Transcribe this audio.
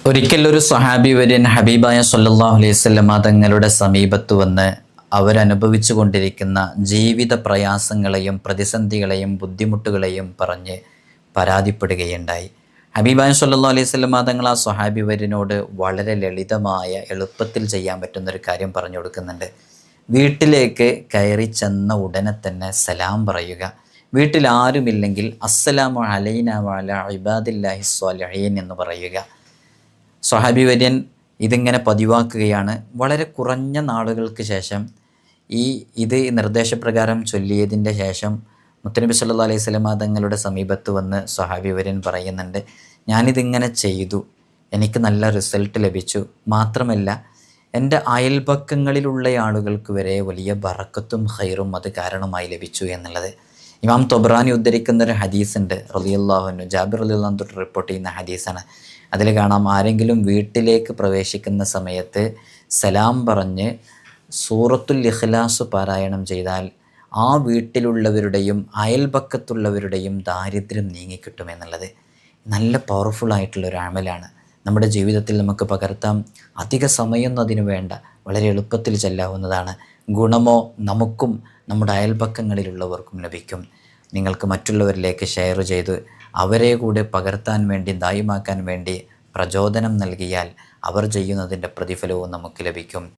ഒരിക്കലൊരു സ്വഹാബി വര്യൻ ഹബീബായ സല്ലല്ലാഹു അലൈഹി വസല്ലമ തങ്ങളുടെ സമീപത്ത് വന്ന് അവരനുഭവിച്ചു കൊണ്ടിരിക്കുന്ന ജീവിത പ്രയാസങ്ങളെയും പ്രതിസന്ധികളെയും ബുദ്ധിമുട്ടുകളെയും പറഞ്ഞ് പരാതിപ്പെടുകയുണ്ടായി. ഹബീബായ സല്ലല്ലാഹു അലൈഹി വസല്ലമ തങ്ങൾ ആ സ്വഹാബി വര്യനോട് വളരെ ലളിതമായ എളുപ്പത്തിൽ ചെയ്യാൻ പറ്റുന്നൊരു കാര്യം പറഞ്ഞു കൊടുക്കുന്നുണ്ട്. വീട്ടിലേക്ക് കയറി ചെന്ന ഉടനെ തന്നെ സലാം പറയുക. വീട്ടിൽ ആരുമില്ലെങ്കിൽ അസ്സലാമു അലൈന വഅലാ ഇബാദില്ലാഹി സ്വാലിഹീൻ എന്ന് പറയുക. സ്വഹാബി വര്യൻ ഇതിങ്ങനെ പതിവാക്കുകയാണ്. വളരെ കുറഞ്ഞ നാളുകൾക്ക് ശേഷം ഇത് നിർദ്ദേശപ്രകാരം ചൊല്ലിയതിൻ്റെ ശേഷം മുത്തനബി സല്ലല്ലാഹു അലൈഹി വസല്ലമ തങ്ങളുടെ സമീപത്ത് വന്ന് സ്വഹാബി വര്യൻ പറയുന്നുണ്ട്, ഞാനിതിങ്ങനെ ചെയ്തു, എനിക്ക് നല്ല റിസൾട്ട് ലഭിച്ചു, മാത്രമല്ല എൻ്റെ അയൽപക്കങ്ങളിലുള്ള ആളുകൾക്ക് വരെ വലിയ ബറക്കത്തും ഖൈറും അത് കാരണമായി ലഭിച്ചു എന്നുള്ളത്. ഇമാം തൊബ്രാനി ഉദ്ധരിക്കുന്നൊരു ഹദീസുണ്ട്, റളിയല്ലാഹു അൻഹു, ജാബിർ റളിയല്ലാഹു അൻഹു തൊട്ട് റിപ്പോർട്ട് ചെയ്യുന്ന ഹദീസാണ്. അതിൽ കാണാം, ആരെങ്കിലും വീട്ടിലേക്ക് പ്രവേശിക്കുന്ന സമയത്ത് സലാം പറഞ്ഞ് സൂറത്തുൽ ഇഖ്ലാസ് പാരായണം ചെയ്താൽ ആ വീട്ടിലുള്ളവരുടെയും അയൽപക്കത്തുള്ളവരുടെയും ദാരിദ്ര്യം നീങ്ങിക്കിട്ടുമെന്നുള്ളത് നല്ല പവർഫുള്ളായിട്ടുള്ളൊരു അമലാണ്. നമ്മുടെ ജീവിതത്തിൽ നമുക്ക് പകർത്താം. അധിക സമയമൊന്നും അതിനു വേണ്ട, വളരെ എളുപ്പത്തിൽ ചെല്ലാവുന്നതാണ്. ഗുണമോ നമുക്കും നമ്മുടെ അയൽപക്കങ്ങളിലുള്ളവർക്കും ലഭിക്കും. നിങ്ങൾക്ക് മറ്റുള്ളവരിലേക്ക് ഷെയർ ചെയ്ത് അവരെ കൂടെ പകർത്താൻ വേണ്ടി, ദായിമാക്കാൻ വേണ്ടി പ്രചോദനം നൽകിയാൽ അവർ ചെയ്യുന്നതിൻ്റെ പ്രതിഫലവും നമുക്ക് ലഭിക്കും.